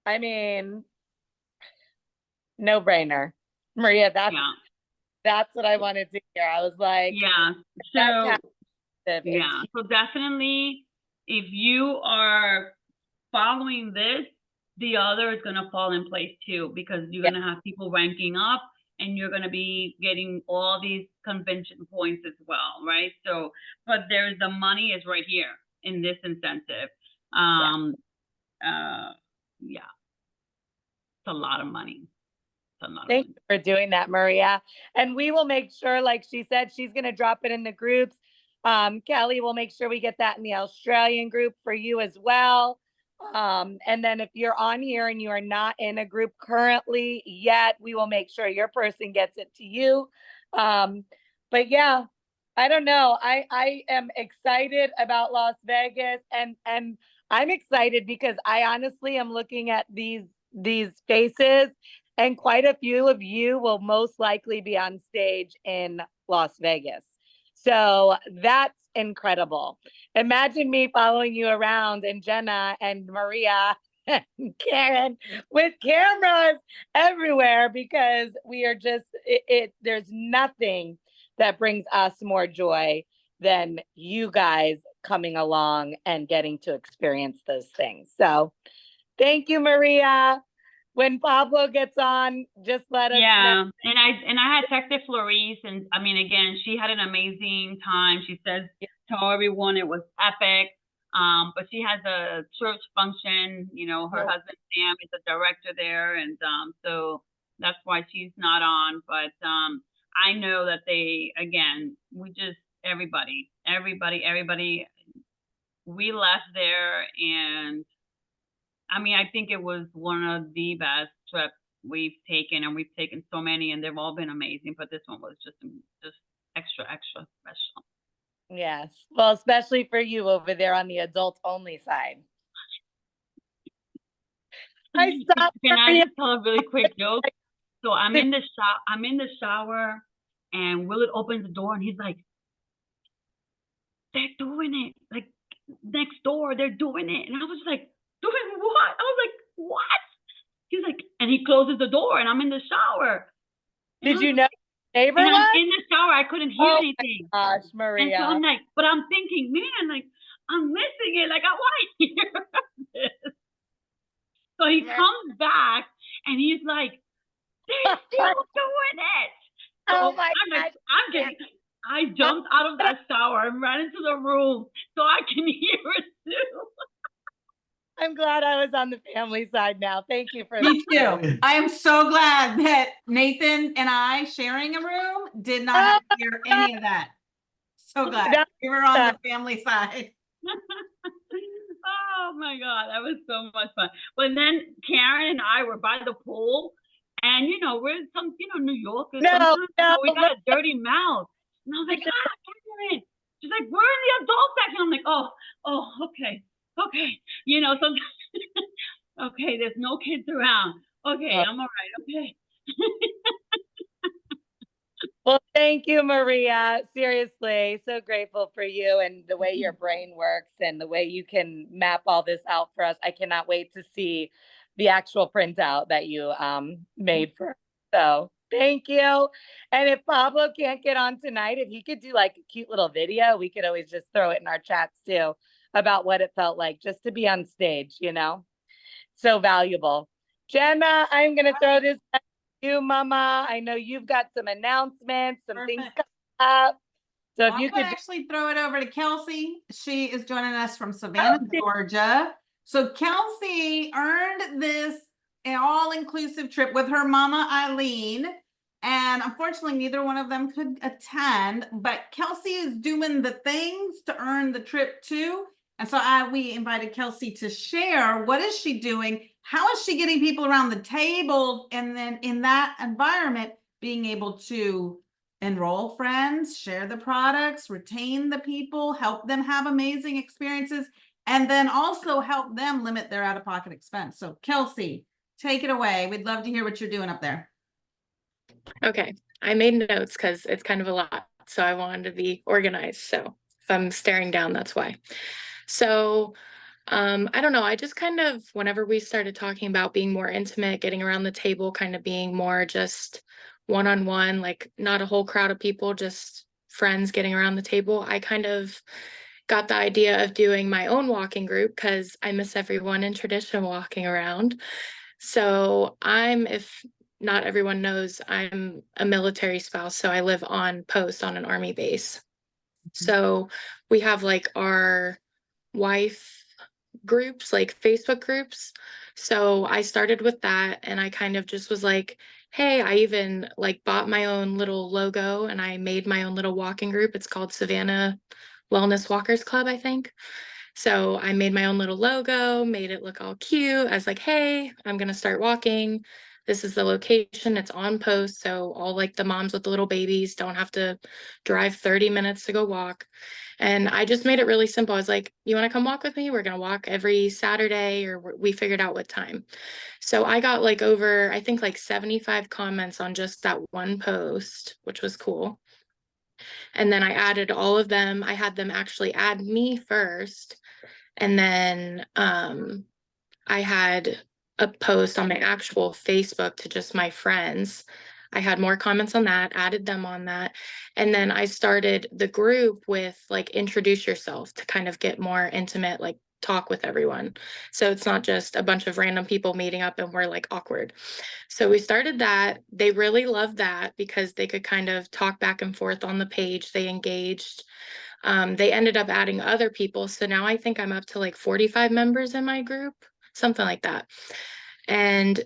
I mean, no brainer. Maria, that's what I wanted to hear. I was like, yeah. So definitely, if you are following this, the other is going to fall in place too, because you're going to have people ranking up and you're going to be getting all these convention points as well, right? So, but there's the money is right here in this incentive. It's a lot of money. Thank you for doing that, Maria. And we will make sure, like she said, she's going to drop it in the groups. Kelly will make sure we get that in the Australian group for you as well. And then if you're on here and you are not in a group currently yet, we will make sure your person gets it to you. But yeah, I don't know. I am excited about Las Vegas, and I'm excited because I honestly am looking at these faces, and quite a few of you will most likely be on stage in Las Vegas. So that's incredible. Imagine me following you around, and Jenna and Maria and Karen with cameras everywhere, because we are just, there's nothing that brings us more joy than you guys coming along and getting to experience those things. So thank you, Maria. When Pablo gets on, just let us know. And I had texted Florice, and I mean, again, she had an amazing time. She says, tell everyone it was epic. But she has a church function. You know, her husband Sam is a director there, and so that's why she's not on. But I know that they, again, everybody, we left there, and I mean, I think it was one of the best trips we've taken, and we've taken so many, and they've all been amazing. But this one was just extra special. Yes, well, especially for you over there on the adult only side. Can I just tell a really quick joke? So I'm in the shower, and Willard opens the door, and he's like, "They're doing it, like next door, they're doing it," and I was like, "Doing what?" I was like, "What?" He's like, and he closes the door, and I'm in the shower. Did you know neighbor and was? I'm in the shower, I couldn't hear anything. Gosh, Maria. And so I'm like, but I'm thinking, man, like I'm missing it. Like I want to hear this. So he comes back, and he's like, "They're still doing it." So oh my God! I jumped out of that shower and ran into the room so I can hear it too. I'm glad I was on the family side now. Thank you for Me that. too. I am so glad that Nathan and I sharing a room did not have to hear any of that. So glad That- we were on the family side. Oh my God, that was so much fun. But then Karen and I were by the pool, and we're some, New Yorkers. No, Sometimes, no, we got a dirty mouth. And I was like, Karen. She's like, we're in the adult section. I'm like, oh, okay. Sometimes, okay, there's no kids around. Okay, I'm all right. Okay. Well, thank you, Maria. Seriously, so grateful for you and the way your brain works and the way you can map all this out for us. I cannot wait to see the actual printout that you made for us. So thank you. And if Pablo can't get on tonight, if he could do like a cute little video, we could always just throw it in our chats too about what it felt like just to be on stage, so valuable. Jenna, I'm going to throw this back to you, Mama. I know you've got some announcements, some things Perfect. coming up. So if I'm you gonna could actually throw it over to Kelcie. She is joining us from Savannah, Georgia. So Kelcie earned this all-inclusive trip with her mama Eileen, and unfortunately neither one of them could attend, but Kelcie is doing the things to earn the trip too. And so we invited Kelcie to share what is she doing, how is she getting people around the table, and then in that environment being able to enroll friends, share the products, retain the people, help them have amazing experiences, and then also help them limit their out-of-pocket expense. So Kelcie, take it away. We'd love to hear what you're doing up there. Okay, I made notes because it's kind of a lot, so I wanted to be organized. So if I'm staring down, that's why. So I don't know, I just kind of, whenever we started talking about being more intimate, getting around the table, kind of being more just one-on-one, like not a whole crowd of people, just friends getting around the table, I kind of got the idea of doing my own walking group because I miss everyone in tradition walking around. So if not everyone knows, I'm a military spouse, so I live on post on an army base. So we have like our wife groups, like Facebook groups. So I started with that, and I kind of just was like, hey, I even like bought my own little logo and I made my own little walking group. It's called Savannah Wellness Walkers Club, I think. So I made my own little logo, made it look all cute. I was like, hey, I'm going to start walking. This is the location. It's on post. So all like the moms with the little babies don't have to drive 30 minutes to go walk. And I just made it really simple. I was like, you want to come walk with me? We're going to walk every Saturday, or we figured out what time. So I got like over, I think like 75 comments on just that one post, which was cool. And then I added all of them. I had them actually add me first. And then I had a post on my actual Facebook to just my friends. I had more comments on that, added them on that. And then I started the group with like, introduce yourself, to kind of get more intimate, like talk with everyone. So it's not just a bunch of random people meeting up and we're like awkward. So we started that. They really loved that because they could kind of talk back and forth on the page. They engaged. They ended up adding other people. So now I think I'm up to like 45 members in my group, something like that. And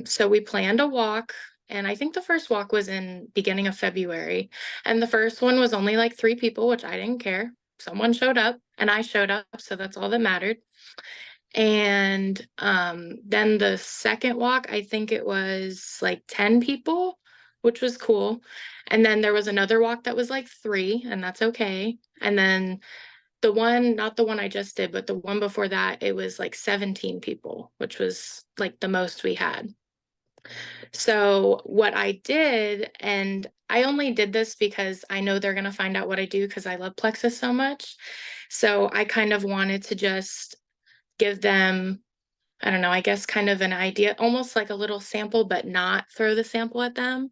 so we planned a walk, and I think the first walk was in beginning of February. And the first one was only like 3 people, which I didn't care. Someone showed up and I showed up. So that's all that mattered. And then the second walk, I think it was like 10 people, which was cool. And then there was another walk that was like 3, and that's okay. And then the one, not the one I just did, but the one before that, it was like 17 people, which was like the most we had. So what I did, and I only did this because I know they're going to find out what I do because I love Plexus so much. So I kind of wanted to just give them, I don't know, I guess kind of an idea, almost like a little sample, but not throw the sample at them.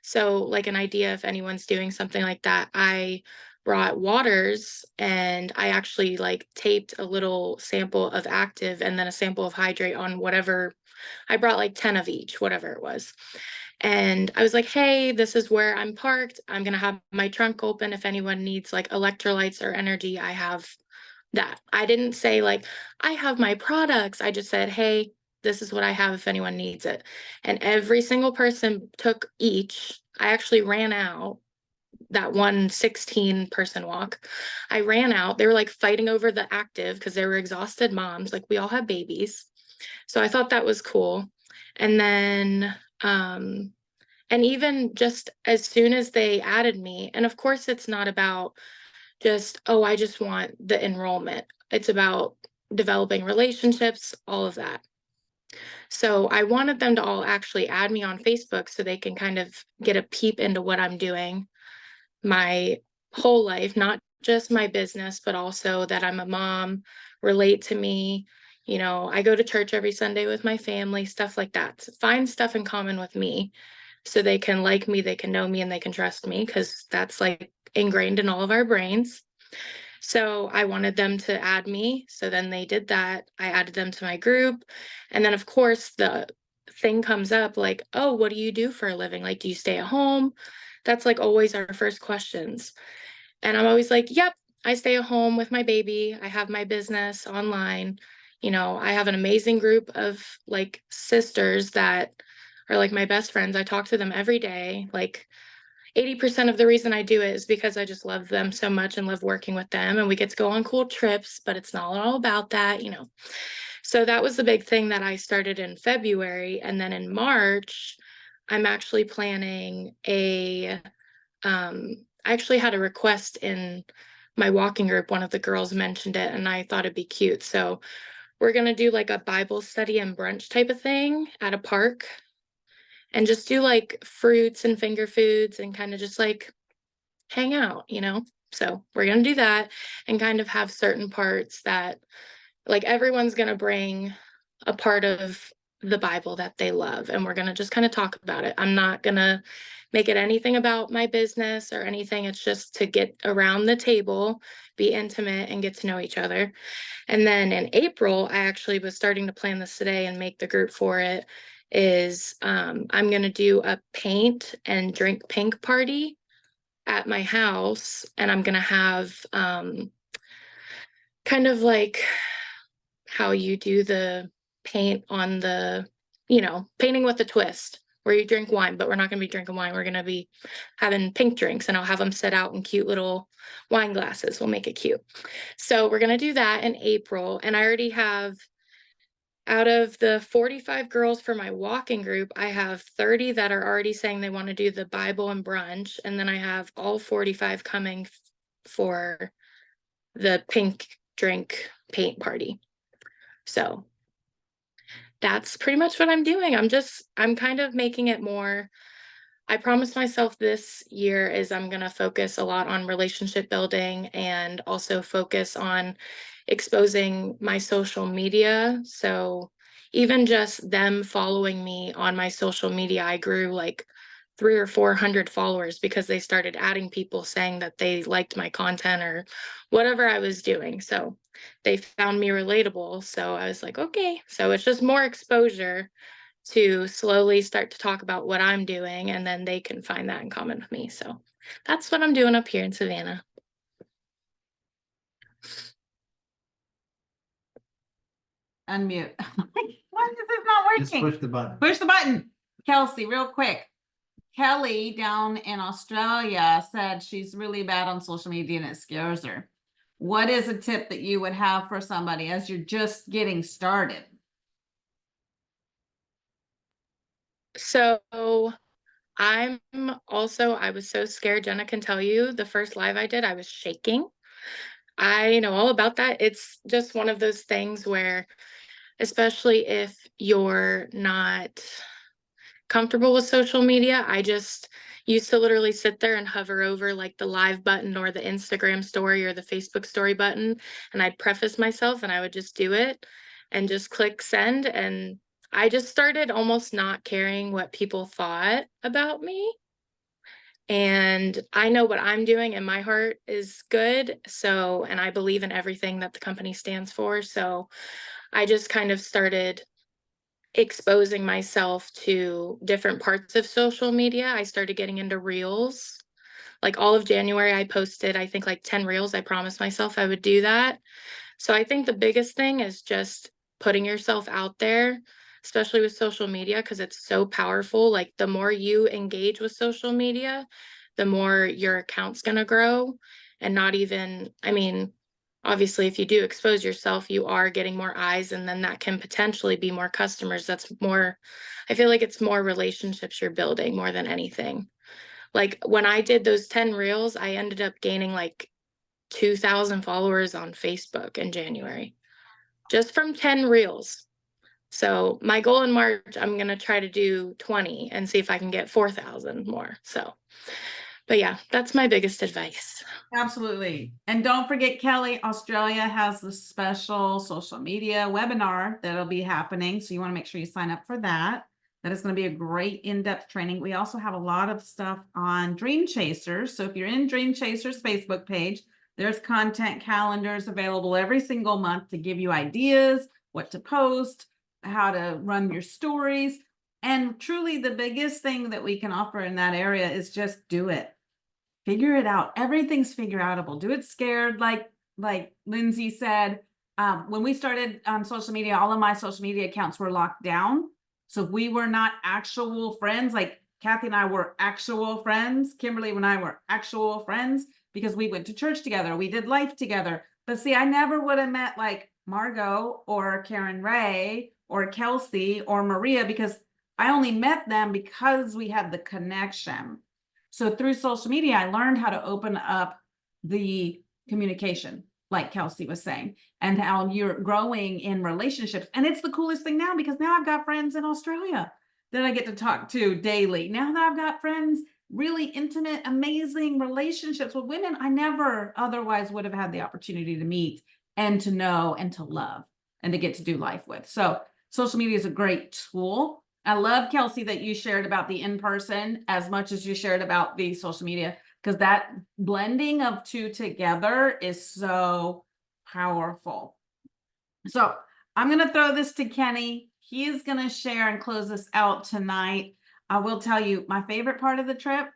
So like an idea, if anyone's doing something like that, I brought waters, and I actually like taped a little sample of active and then a sample of hydrate on whatever. I brought like 10 of each, whatever it was. And I was like, hey, this is where I'm parked. I'm going to have my trunk open. If anyone needs like electrolytes or energy, I have that. I didn't say like, I have my products. I just said, hey, this is what I have if anyone needs it. And every single person took each. I actually ran out that one 16-person walk. I ran out. They were like fighting over the active because they were exhausted moms. Like we all have babies. So I thought that was cool. And then, and even just as soon as they added me, and of course it's not about just, oh, I just want the enrollment. It's about developing relationships, all of that. So I wanted them to all actually add me on Facebook so they can kind of get a peep into what I'm doing my whole life, not just my business, but also that I'm a mom, relate to me. You know, I go to church every Sunday with my family, stuff like that. Find stuff in common with me so they can like me, they can know me, and they can trust me, because that's like ingrained in all of our brains. So I wanted them to add me. So then they did that. I added them to my group. And then, of course, the thing comes up like, oh, what do you do for a living? Like, do you stay at home? That's like always our first questions. And I'm always like, yep, I stay at home with my baby. I have my business online. You know, I have an amazing group of like sisters that are like my best friends. I talk to them every day. Like 80% of the reason I do it is because I just love them so much and love working with them. And we get to go on cool trips, but it's not all about that, you know. So that was the big thing that I started in February. And then in March, I'm actually planning I actually had a request in my walking group. One of the girls mentioned it and I thought it'd be cute. So we're going to do like a Bible study and brunch type of thing at a park and just do like fruits and finger foods and kind of just like hang out, you know? So we're going to do that and kind of have certain parts that like everyone's going to bring a part of the Bible that they love. And we're going to just kind of talk about it. I'm not going to make it anything about my business or anything. It's just to get around the table, be intimate, and get to know each other. And then in April, I actually was starting to plan this today and make the group for it. Is I'm going to do a paint and drink pink party at my house. And I'm going to have kind of like how you do the paint on the, you know, painting with a twist where you drink wine, but we're not going to be drinking wine. We're going to be having pink drinks and I'll have them set out in cute little wine glasses. We'll make it cute. So we're going to do that in April. And I already have, out of the 45 girls for my walking group, I have 30 that are already saying they want to do the Bible and brunch. And then I have all 45 coming for the pink drink paint party. So that's pretty much what I'm doing. I'm kind of making it more. I promised myself this year is I'm going to focus a lot on relationship building and also focus on exposing my social media. So even just them following me on my social media, I grew like 300 or 400 followers because they started adding people saying that they liked my content or whatever I was doing. So they found me relatable. So I was like, okay, so it's just more exposure to slowly start to talk about what I'm doing, and then they can find that in common with me. So that's what I'm doing up here in Savannah. Unmute. Why is this not Just working? push the button. Push the button. Kelcie, real quick. Kelly down in Australia said she's really bad on social media and it scares her. What is a tip that you would have for somebody as you're just getting started? So I was so scared. Jenna can tell you the first live I did, I was shaking. I know all about that. It's just one of those things where, especially if you're not comfortable with social media, I just used to literally sit there and hover over like the live button or the Instagram story or the Facebook story button, and I'd preface myself and I would just do it and just click send. And I just started almost not caring what people thought about me. And I know what I'm doing and my heart is good. So, and I believe in everything that the company stands for. So I just kind of started exposing myself to different parts of social media. I started getting into reels, Like all of January, I posted, I think like 10 reels. I promised myself I would do that. So I think the biggest thing is just putting yourself out there, especially with social media, because it's so powerful. Like the more you engage with social media, the more your account's going to grow. And not even, I mean, obviously, if you do expose yourself, you are getting more eyes, and then that can potentially be more customers. That's more, I feel like it's more relationships you're building more than anything. Like when I did those 10 reels, I ended up gaining like 2,000 followers on Facebook in January, just from 10 reels. So my goal in March, I'm going to try to do 20 and see if I can get 4,000 more. So, but yeah, that's my biggest advice. Absolutely. And don't forget, Kelly, Australia has the special social media webinar that'll be happening. So you want to make sure you sign up for that. That is going to be a great in-depth training. We also have a lot of stuff on Dream Chasers. So if you're in Dream Chasers Facebook page, there's content calendars available every single month to give you ideas, what to post, how to run your stories. And truly the biggest thing that we can offer in that area is just do it. Figure it out. Everything's figure outable. Do it scared, like Lindsay said. When we started on social media, all of my social media accounts were locked down. So if we were not actual friends, like Kathy and I were actual friends, Kimberly and I were actual friends because we went to church together. We did life together. But see, I never would have met like Margot or Karen Ray or Kelcie or Maria because I only met them because we had the connection. So through social media, I learned how to open up the communication, like Kelcie was saying, and how you're growing in relationships. And it's the coolest thing now because now I've got friends in Australia that I get to talk to daily. Now that I've got friends, really intimate, amazing relationships with women I never otherwise would have had the opportunity to meet and to know and to love and to get to do life with. So social media is a great tool. I love, Kelcie, that you shared about the in-person as much as you shared about the social media, because that blending of two together is so powerful. So I'm going to throw this to Kenny. He is going to share and close this out tonight. I will tell you, my favorite part of the trip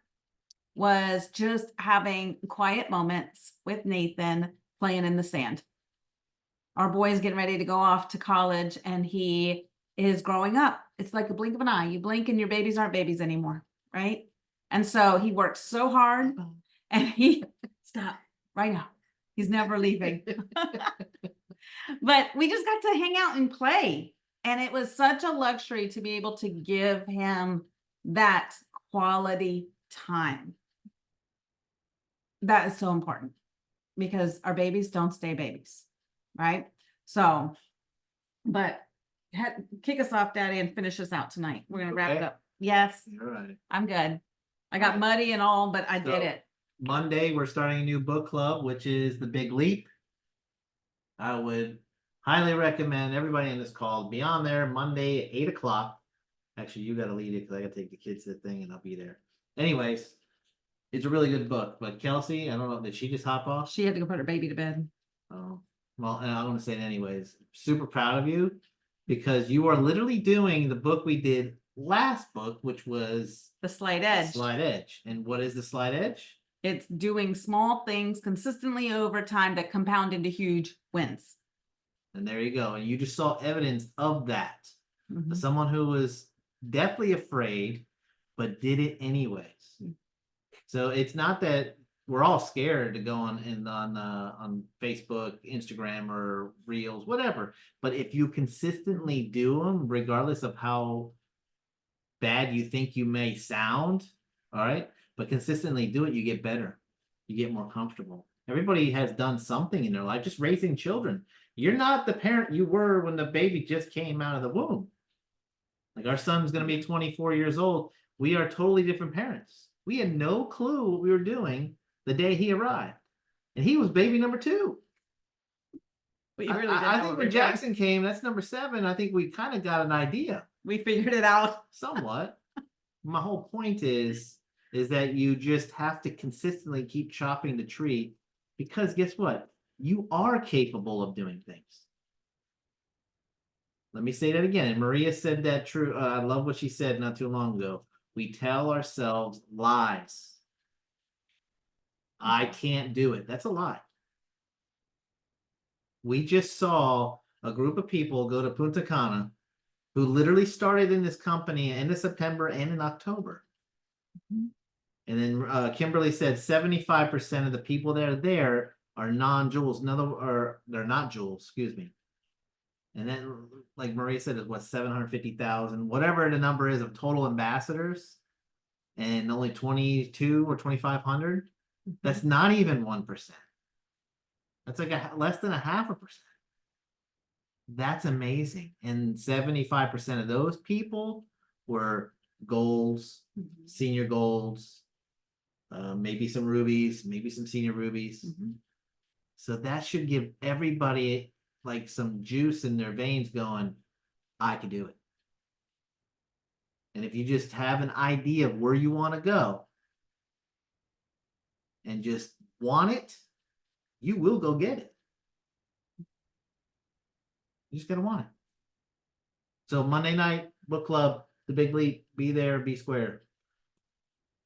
was just having quiet moments with Nathan playing in the sand. Our boy is getting ready to go off to college and he is growing up. It's like a blink of an eye. You blink and your babies aren't babies anymore, right? And so he works so hard and he, stop right now. He's never leaving. But we just got to hang out and play. And it was such a luxury to be able to give him that quality time. That is so important because our babies don't stay babies, right? So, but kick us off, Daddy, and finish us out tonight. We're going to wrap it up. Yes, All right. I'm good. I got muddy and all, but I did So, it. Monday, we're starting a new book club, which is The Big Leap. I would highly recommend everybody in this call be on there Monday at 8 o'clock. Actually, you got to lead it because I got to take the kids to the thing and I'll be there. Anyways, it's a really good book. But Kelcie, I don't know, did she just hop off? She had to go put her baby to bed. Oh, well, and I want to say it anyways. Super proud of you because you are literally doing the book we did last book, which was The Slight Edge. Slight Edge. And what is the Slight Edge? It's doing small things consistently over time that compound into huge wins. And there you go. And you just saw evidence of that. Mhm. Someone who was deathly afraid, but did it anyways. So it's not that we're all scared to go on Facebook, Instagram, or Reels, whatever. But if you consistently do them, regardless of how bad you think you may sound, all right, but consistently do it, you get better. You get more comfortable. Everybody has done something in their life, just raising children. You're not the parent you were when the baby just came out of the womb. Like our son's going to be 24 years old. We are totally different parents. We had no clue what we were doing the day he arrived. And he was baby number 2. We really didn't I know think what we when were Jackson came, that's number 7. I think we kind of got an idea. doing. We figured it out. Somewhat. My whole point is that you just have to consistently keep chopping the tree because guess what? You are capable of doing things. Let me say that again. And Maria said that true. I love what she said not too long ago. We tell ourselves lies. I can't do it. That's a lie. We just saw a group of people go to Punta Cana who literally started in this company end of September and in October. Mhm. And then Kimberly said 75% of the people that are there are non-jewels. Or they're not jewels, excuse me. And then, like Maria said, it's what, 750,000, whatever the number is of total ambassadors, and only 22 or 2,500. That's not even 1%. That's like less than 0.5%. That's amazing. And 75% of those people were golds, senior golds, maybe some rubies, maybe some senior rubies. So that should give everybody like some juice in their veins going, I could do it. And if you just have an idea of where you want to go and just want it, you will go get it. You just gotta want it. So Monday night, book club, The Big Leap, be there, be square.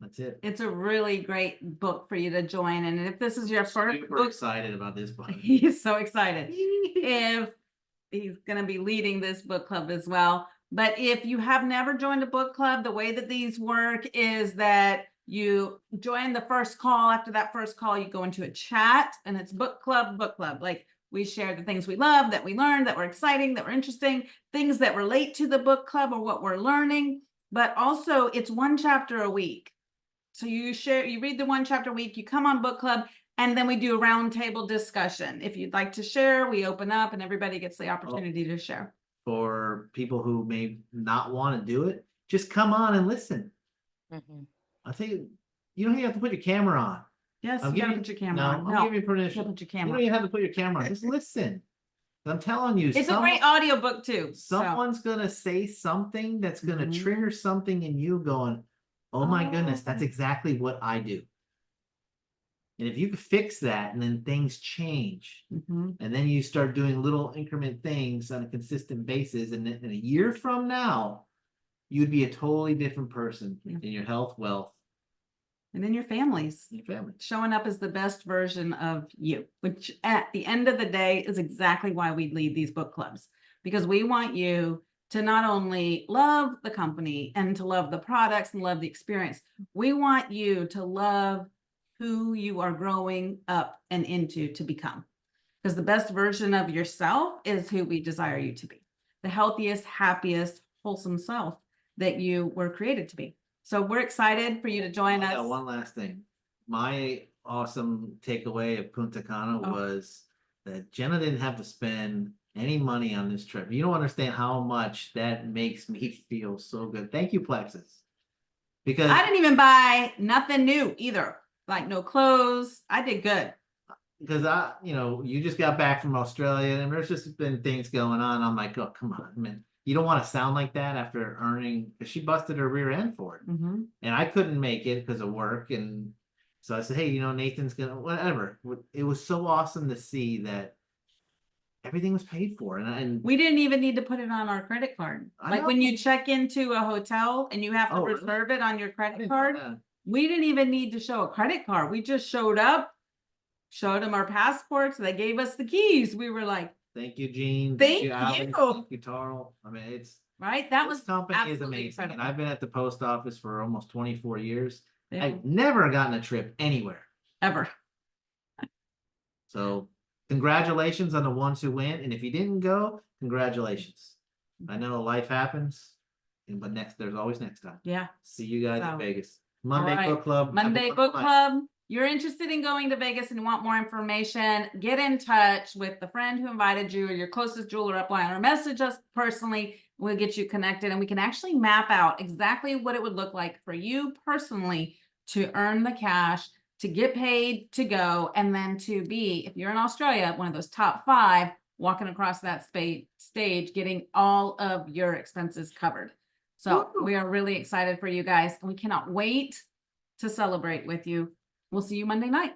That's it. It's a really great book for you to join. And if this is your first Super book, excited about this book. he's so excited. If he's going to be leading this book club as well. But if you have never joined a book club, the way that these work is that you join the first call. After that first call, you go into a chat, and it's book club, book club. Like, we share the things we love, that we learned, that were exciting, that were interesting, things that relate to the book club or what we're learning. But also, it's one chapter a week. So you read the one chapter a week, you come on book club, and then we do a roundtable discussion. If you'd like to share, we open up and everybody gets the opportunity to share. For people who may not want to do it, just come on and listen. I'll tell you, you don't even have to put your camera on. Yes, I'll you give gotta you, put your camera no, on. I'll No, give you you permission. gotta put your You camera don't on. even have to put your camera on. Just listen. I'm telling you, It's a great audiobook too. someone's gonna say something that's gonna Mhm. trigger something in you going, oh my goodness, that's Oh. exactly what I do. And if you can fix that and then things change, Mhm. and then you start doing little increment things on a consistent basis, and then in a year from now, you'd be a totally different person Yeah. in your health, wealth, And then your families. and your family. Showing up as the best version of you, which at the end of the day is exactly why we lead these book clubs, because we want you to not only love the company and to love the products and love the experience, we want you to love who you are growing up and into to become. Because the best version of yourself is who we desire you to be, the healthiest, happiest, wholesome self that you were created to be. So we're excited for you to join I us. got one last thing. My awesome takeaway of Punta Cana was that Jenna didn't have to spend any money on this trip. You don't understand how much that makes me feel so good. Thank you, Plexus. Because I didn't even buy nothing new either, like no clothes. I did good. you just got back from Australia and there's just been things going on. I'm like, oh, come on, man. You don't want to sound like that after earning, because she busted her rear end for it. Mhm. And I couldn't make it because of work. And so I said, hey, Nathan's gonna, whatever. It was so awesome to see that everything was paid for. And We didn't even need to put it on our credit card. I Like when know. you check into a hotel and you have to Oh, really? reserve it on your I credit didn't know card, that. we didn't even need to show a credit card. We just showed up, showed them our passports. They gave us the keys. We were like, Thank you, Gene. Thank you, Alex. you. Thank you, Tarl. I mean, right? That this was company is absolutely amazing. And incredible. I've been at the post office for almost 24 years. Yeah. I've never gotten a trip anywhere. Ever. So congratulations on the ones who went. And if you didn't go, congratulations. I know life happens, but there's always next time. Yeah. See you guys So, in Vegas. Monday right. book club. Monday Have a book wonderful night. club. You're interested in going to Vegas and want more information, get in touch with the friend who invited you or your closest jeweler upline, or message us personally. We'll get you connected and we can actually map out exactly what it would look like for you personally to earn the cash, to get paid, to go, and then to be, if you're in Australia, one of those top 5 walking across that stage, getting all of your expenses covered. So we are really excited for you guys. We cannot wait to celebrate with you. We'll see you Monday night.